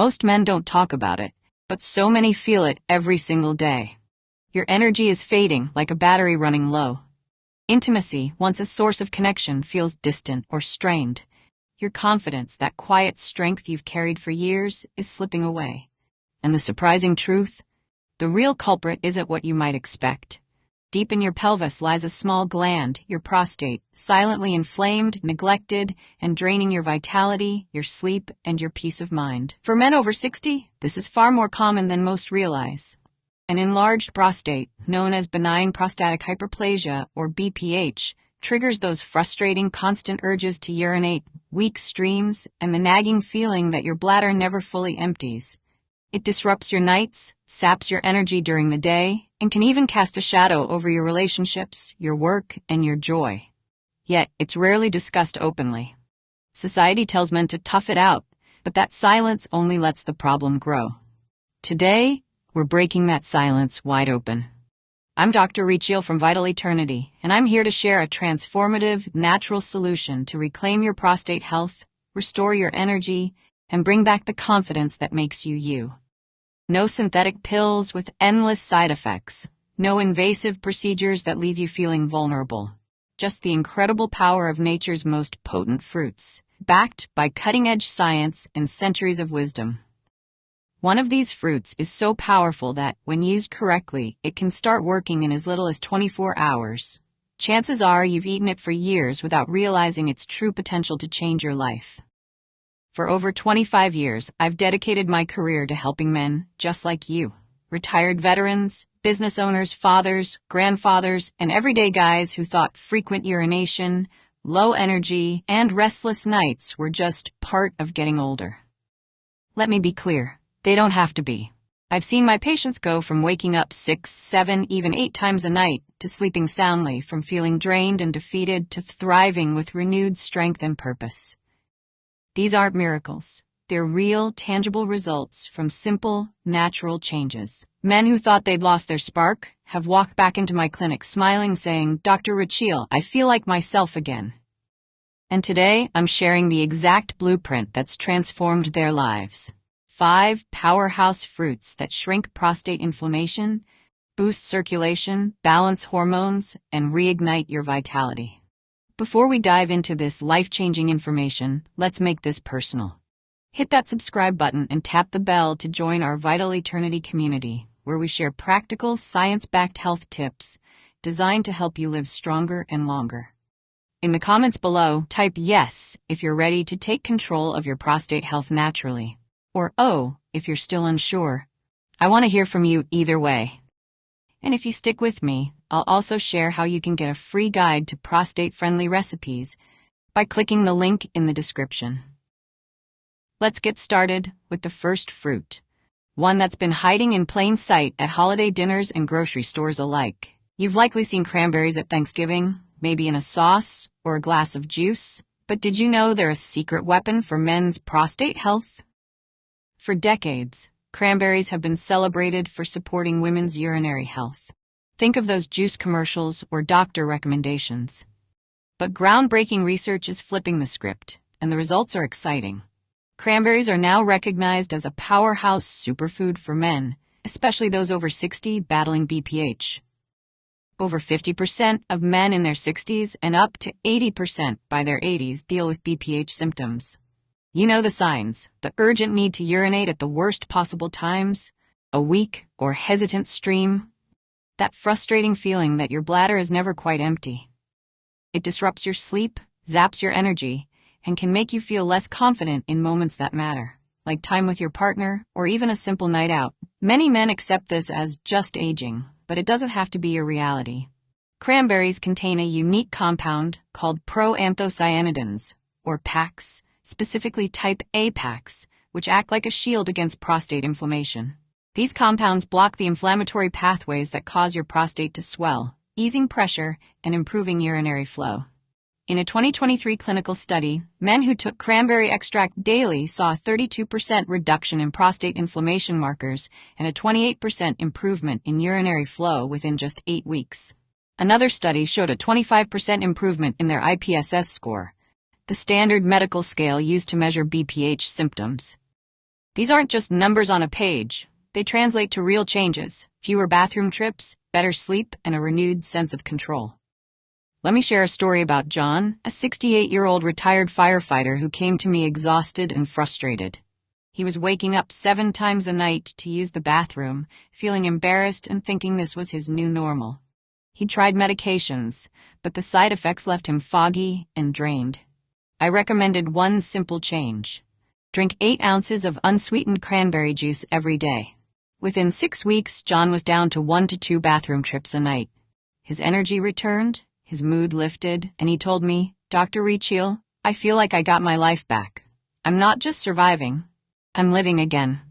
Most men don't talk about it, but so many feel it every single day. Your energy is fading like a battery running low. Intimacy, once a source of connection, feels distant or strained. Your confidence, that quiet strength you've carried for years, is slipping away. And the surprising truth? The real culprit isn't what you might expect. Deep in your pelvis lies a small gland, your prostate, silently inflamed, neglected, and draining your vitality, your sleep, and your peace of mind. For men over 60, this is far more common than most realize. An enlarged prostate, known as benign prostatic hyperplasia, or BPH, triggers those frustrating constant urges to urinate, weak streams, and the nagging feeling that your bladder never fully empties. It disrupts your nights, saps your energy during the day, and can even cast a shadow over your relationships, your work, and your joy. Yet, it's rarely discussed openly. Society tells men to tough it out, but that silence only lets the problem grow. Today, we're breaking that silence wide open. I'm Dr. Recheal from Vital Eternity, and I'm here to share a transformative, natural solution to reclaim your prostate health, restore your energy, and bring back the confidence that makes you you. No synthetic pills with endless side effects. No invasive procedures that leave you feeling vulnerable. Just the incredible power of nature's most potent fruits, backed by cutting-edge science and centuries of wisdom. One of these fruits is so powerful that, when used correctly, it can start working in as little as 24 hours. Chances are you've eaten it for years without realizing its true potential to change your life. For over 25 years, I've dedicated my career to helping men just like you. Retired veterans, business owners, fathers, grandfathers, and everyday guys who thought frequent urination, low energy, and restless nights were just part of getting older. Let me be clear, they don't have to be. I've seen my patients go from waking up 6, 7, even 8 times a night to sleeping soundly, from feeling drained and defeated to thriving with renewed strength and purpose. These aren't miracles. They're real, tangible results from simple, natural changes. Men who thought they'd lost their spark have walked back into my clinic smiling, saying, "Dr. Recheal, I feel like myself again." And today, I'm sharing the exact blueprint that's transformed their lives. 5 powerhouse fruits that shrink prostate inflammation, boost circulation, balance hormones, and reignite your vitality. Before we dive into this life-changing information, let's make this personal. Hit that subscribe button and tap the bell to join our Vital Eternity community, where we share practical, science-backed health tips designed to help you live stronger and longer. In the comments below, type yes if you're ready to take control of your prostate health naturally, or oh if you're still unsure. I want to hear from you either way. And if you stick with me, I'll also share how you can get a free guide to prostate-friendly recipes by clicking the link in the description. Let's get started with the first fruit, one that's been hiding in plain sight at holiday dinners and grocery stores alike. You've likely seen cranberries at Thanksgiving, maybe in a sauce or a glass of juice, but did you know they're a secret weapon for men's prostate health? For decades, cranberries have been celebrated for supporting women's urinary health. Think of those juice commercials or doctor recommendations. But groundbreaking research is flipping the script, and the results are exciting. Cranberries are now recognized as a powerhouse superfood for men, especially those over 60 battling BPH. Over 50% of men in their 60s and up to 80% by their 80s deal with BPH symptoms. You know the signs: the urgent need to urinate at the worst possible times, a weak or hesitant stream, that frustrating feeling that your bladder is never quite empty. It disrupts your sleep, zaps your energy, and can make you feel less confident in moments that matter, like time with your partner or even a simple night out. Many men accept this as just aging, but it doesn't have to be your reality. Cranberries contain a unique compound called proanthocyanidins, or PACs, specifically type A PACs, which act like a shield against prostate inflammation. These compounds block the inflammatory pathways that cause your prostate to swell, easing pressure and improving urinary flow. In a 2023 clinical study, men who took cranberry extract daily saw a 32% reduction in prostate inflammation markers and a 28% improvement in urinary flow within just 8 weeks. Another study showed a 25% improvement in their IPSS score, the standard medical scale used to measure BPH symptoms. These aren't just numbers on a page. They translate to real changes: fewer bathroom trips, better sleep, and a renewed sense of control. Let me share a story about John, a 68-year-old retired firefighter who came to me exhausted and frustrated. He was waking up 7 times a night to use the bathroom, feeling embarrassed and thinking this was his new normal. He tried medications, but the side effects left him foggy and drained. I recommended one simple change: drink 8 ounces of unsweetened cranberry juice every day. Within 6 weeks, John was down to 1 to 2 bathroom trips a night. His energy returned, his mood lifted, and he told me, "Dr. Recheal, I feel like I got my life back. I'm not just surviving, I'm living again."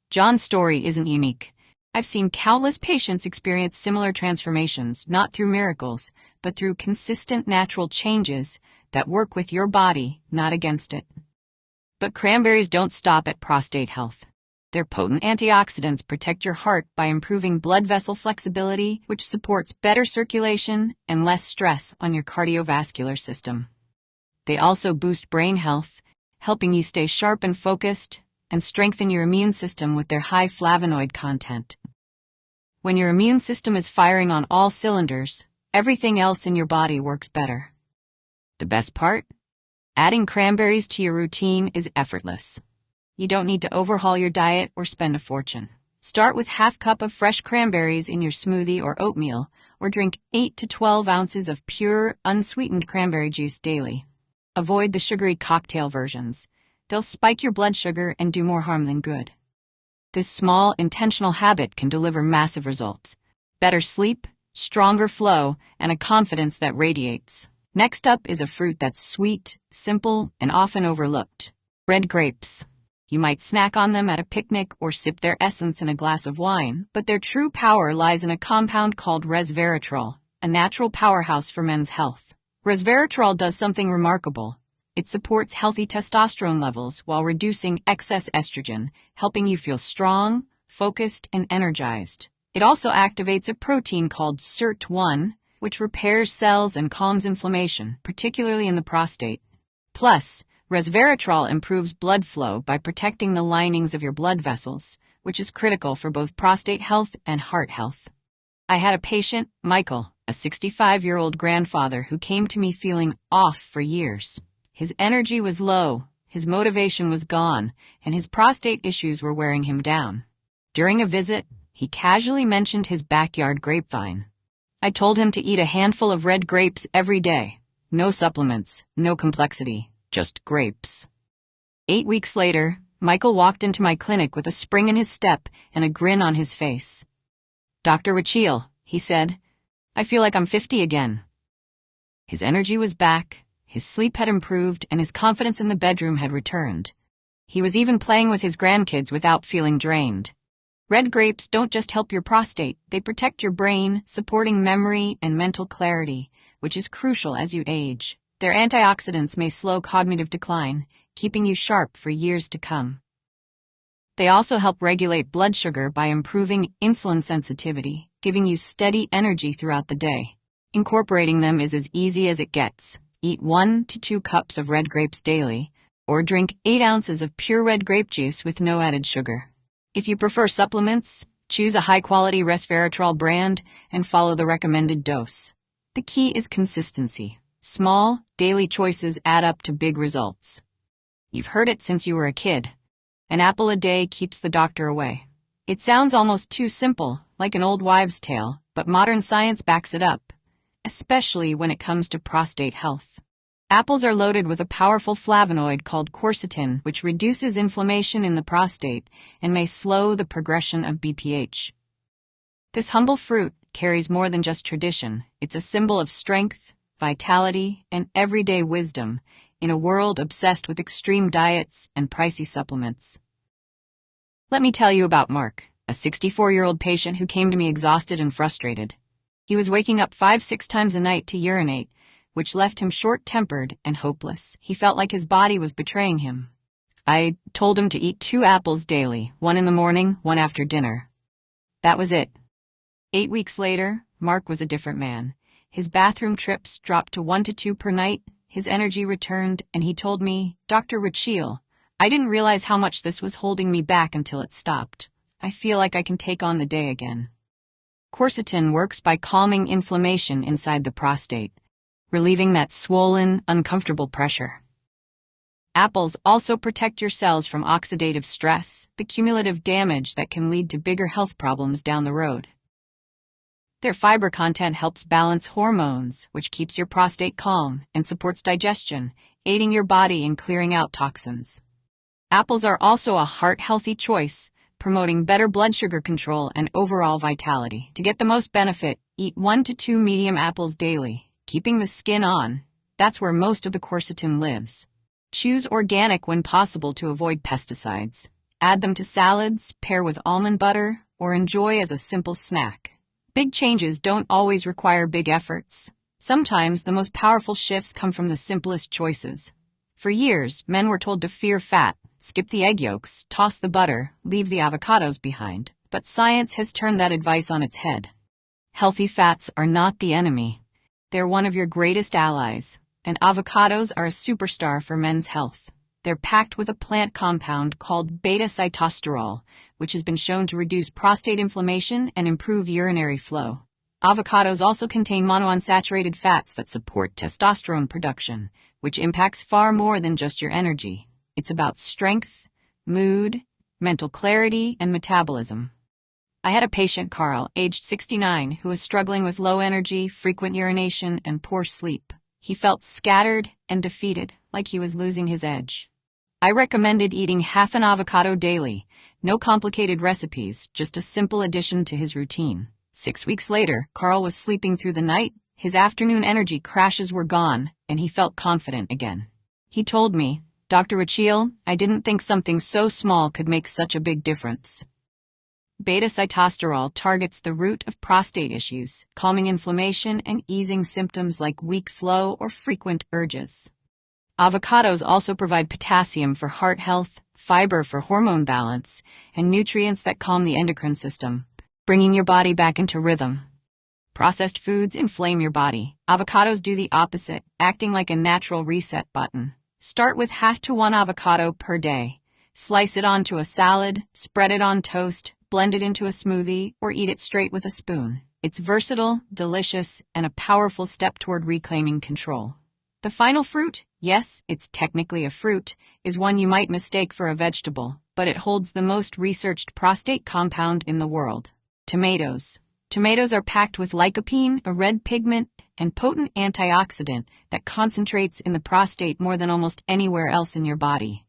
John's story isn't unique. I've seen countless patients experience similar transformations, not through miracles, but through consistent natural changes that work with your body, not against it. But cranberries don't stop at prostate health. Their potent antioxidants protect your heart by improving blood vessel flexibility, which supports better circulation and less stress on your cardiovascular system. They also boost brain health, helping you stay sharp and focused, and strengthen your immune system with their high flavonoid content. When your immune system is firing on all cylinders, everything else in your body works better. The best part? Adding cranberries to your routine is effortless. You don't need to overhaul your diet or spend a fortune. Start with half cup of fresh cranberries in your smoothie or oatmeal, or drink 8 to 12 ounces of pure, unsweetened cranberry juice daily. Avoid the sugary cocktail versions. They'll spike your blood sugar and do more harm than good. This small, intentional habit can deliver massive results: better sleep, stronger flow, and a confidence that radiates. Next up is a fruit that's sweet, simple, and often overlooked: red grapes. You might snack on them at a picnic or sip their essence in a glass of wine, but their true power lies in a compound called resveratrol, a natural powerhouse for men's health. Resveratrol does something remarkable. It supports healthy testosterone levels while reducing excess estrogen, helping you feel strong, focused, and energized. It also activates a protein called SIRT1, which repairs cells and calms inflammation, particularly in the prostate. Plus, resveratrol improves blood flow by protecting the linings of your blood vessels, which is critical for both prostate health and heart health. I had a patient, Michael, a 65-year-old grandfather who came to me feeling off for years. His energy was low, his motivation was gone, and his prostate issues were wearing him down. During a visit, he casually mentioned his backyard grapevine. I told him to eat a handful of red grapes every day. No supplements, no complexity, just grapes. 8 weeks later, Michael walked into my clinic with a spring in his step and a grin on his face. "Dr. Recheal," he said, "I feel like I'm 50 again." His energy was back, his sleep had improved, and his confidence in the bedroom had returned. He was even playing with his grandkids without feeling drained. Red grapes don't just help your prostate, they protect your brain, supporting memory and mental clarity, which is crucial as you age. Their antioxidants may slow cognitive decline, keeping you sharp for years to come. They also help regulate blood sugar by improving insulin sensitivity, giving you steady energy throughout the day. Incorporating them is as easy as it gets. Eat 1 to 2 cups of red grapes daily, or drink 8 ounces of pure red grape juice with no added sugar. If you prefer supplements, choose a high-quality resveratrol brand and follow the recommended dose. The key is consistency. Small, daily choices add up to big results. You've heard it since you were a kid. An apple a day keeps the doctor away. It sounds almost too simple, like an old wives' tale, but modern science backs it up, especially when it comes to prostate health. Apples are loaded with a powerful flavonoid called quercetin, which reduces inflammation in the prostate and may slow the progression of BPH. This humble fruit carries more than just tradition. It's a symbol of strength, vitality, and everyday wisdom in a world obsessed with extreme diets and pricey supplements. Let me tell you about Mark, a 64-year-old patient who came to me exhausted and frustrated. He was waking up 5-6 times a night to urinate, which left him short-tempered and hopeless. He felt like his body was betraying him. I told him to eat 2 apples daily, 1 in the morning, 1 after dinner. That was it. 8 weeks later, Mark was a different man. His bathroom trips dropped to 1 to 2 per night, his energy returned, and he told me, "Dr. Recheal, I didn't realize how much this was holding me back until it stopped. I feel like I can take on the day again. Quercetin works by calming inflammation inside the prostate, relieving that swollen, uncomfortable pressure. Apples also protect your cells from oxidative stress, the cumulative damage that can lead to bigger health problems down the road. Their fiber content helps balance hormones, which keeps your prostate calm and supports digestion, aiding your body in clearing out toxins. Apples are also a heart-healthy choice, promoting better blood sugar control and overall vitality. To get the most benefit, eat 1 to 2 medium apples daily, keeping the skin on. That's where most of the quercetin lives. Choose organic when possible to avoid pesticides. Add them to salads, pair with almond butter, or enjoy as a simple snack. Big changes don't always require big efforts. Sometimes the most powerful shifts come from the simplest choices. For years, men were told to fear fat, skip the egg yolks, toss the butter, leave the avocados behind. But science has turned that advice on its head. Healthy fats are not the enemy. They're one of your greatest allies. And avocados are a superstar for men's health. They're packed with a plant compound called beta-sitosterol, which has been shown to reduce prostate inflammation and improve urinary flow. Avocados also contain monounsaturated fats that support testosterone production, which impacts far more than just your energy. It's about strength, mood, mental clarity, and metabolism. I had a patient, Carl, aged 69, who was struggling with low energy, frequent urination, and poor sleep. He felt scattered and defeated, like he was losing his edge. I recommended eating half an avocado daily, no complicated recipes, just a simple addition to his routine. 6 weeks later, Carl was sleeping through the night, his afternoon energy crashes were gone, and he felt confident again. He told me, "Dr. Recheal, I didn't think something so small could make such a big difference." Beta-sitosterol targets the root of prostate issues, calming inflammation and easing symptoms like weak flow or frequent urges. Avocados also provide potassium for heart health, fiber for hormone balance, and nutrients that calm the endocrine system, bringing your body back into rhythm. Processed foods inflame your body. Avocados do the opposite, acting like a natural reset button. Start with half to 1 avocado per day. Slice it onto a salad, spread it on toast, blend it into a smoothie, or eat it straight with a spoon. It's versatile, delicious, and a powerful step toward reclaiming control. The final fruit, yes, it's technically a fruit, is one you might mistake for a vegetable, but it holds the most researched prostate compound in the world: tomatoes. Tomatoes are packed with lycopene, a red pigment, and potent antioxidant that concentrates in the prostate more than almost anywhere else in your body.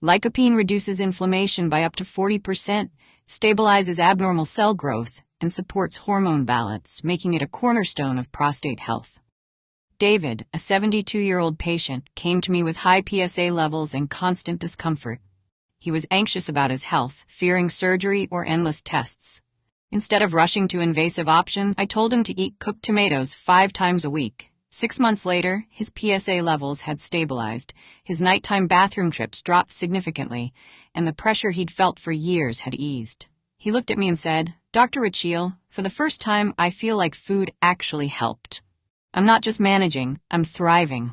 Lycopene reduces inflammation by up to 40%, stabilizes abnormal cell growth, and supports hormone balance, making it a cornerstone of prostate health. David, a 72-year-old patient, came to me with high PSA levels and constant discomfort. He was anxious about his health, fearing surgery or endless tests. Instead of rushing to invasive options, I told him to eat cooked tomatoes 5 times a week. 6 months later, his PSA levels had stabilized, his nighttime bathroom trips dropped significantly, and the pressure he'd felt for years had eased. He looked at me and said, "Dr. Recheal, for the first time, I feel like food actually helped. I'm not just managing, I'm thriving."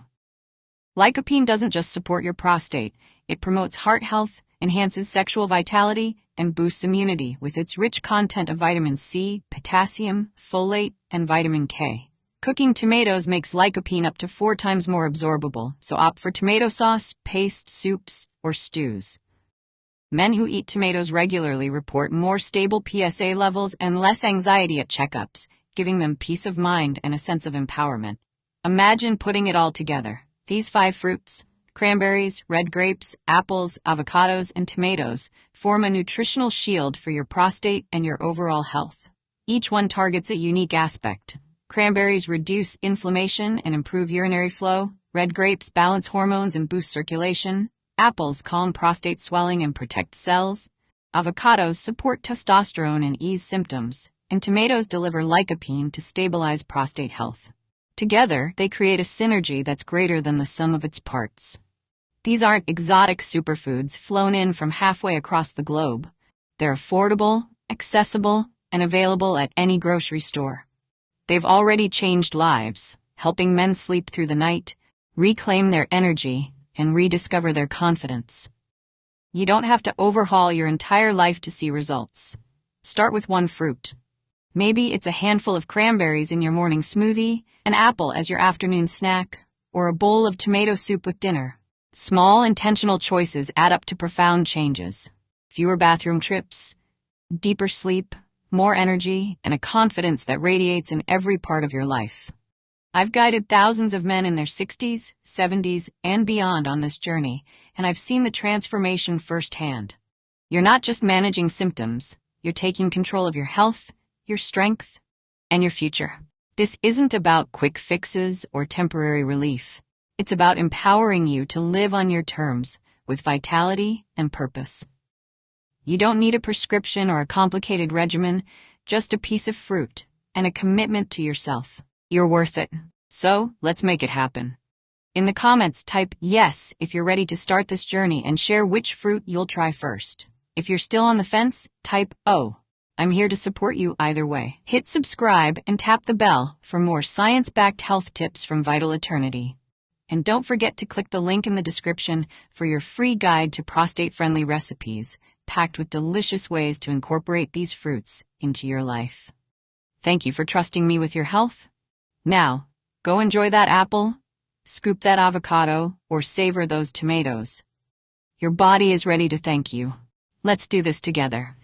Lycopene doesn't just support your prostate, it promotes heart health, enhances sexual vitality, and boosts immunity with its rich content of vitamin C, potassium, folate, and vitamin K. Cooking tomatoes makes lycopene up to 4 times more absorbable, so opt for tomato sauce, paste, soups, or stews. Men who eat tomatoes regularly report more stable PSA levels and less anxiety at checkups, giving them peace of mind and a sense of empowerment. Imagine putting it all together. These 5 fruits, cranberries, red grapes, apples, avocados, and tomatoes, form a nutritional shield for your prostate and your overall health. Each one targets a unique aspect. Cranberries reduce inflammation and improve urinary flow. Red grapes balance hormones and boost circulation. Apples calm prostate swelling and protect cells. Avocados support testosterone and ease symptoms. And tomatoes deliver lycopene to stabilize prostate health. Together, they create a synergy that's greater than the sum of its parts. These aren't exotic superfoods flown in from halfway across the globe. They're affordable, accessible, and available at any grocery store. They've already changed lives, helping men sleep through the night, reclaim their energy, and rediscover their confidence. You don't have to overhaul your entire life to see results. Start with one fruit. Maybe it's a handful of cranberries in your morning smoothie, an apple as your afternoon snack, or a bowl of tomato soup with dinner. Small, intentional choices add up to profound changes. Fewer bathroom trips, deeper sleep, more energy, and a confidence that radiates in every part of your life. I've guided thousands of men in their 60s, 70s, and beyond on this journey, and I've seen the transformation firsthand. You're not just managing symptoms, you're taking control of your health, your strength, and your future. This isn't about quick fixes or temporary relief. It's about empowering you to live on your terms with vitality and purpose. You don't need a prescription or a complicated regimen, just a piece of fruit and a commitment to yourself. You're worth it. So, let's make it happen. In the comments, type yes if you're ready to start this journey and share which fruit you'll try first. If you're still on the fence, type oh. I'm here to support you either way. Hit subscribe and tap the bell for more science-backed health tips from Vital Eternity. And don't forget to click the link in the description for your free guide to prostate-friendly recipes, packed with delicious ways to incorporate these fruits into your life. Thank you for trusting me with your health. Now, go enjoy that apple, scoop that avocado, or savor those tomatoes. Your body is ready to thank you. Let's do this together.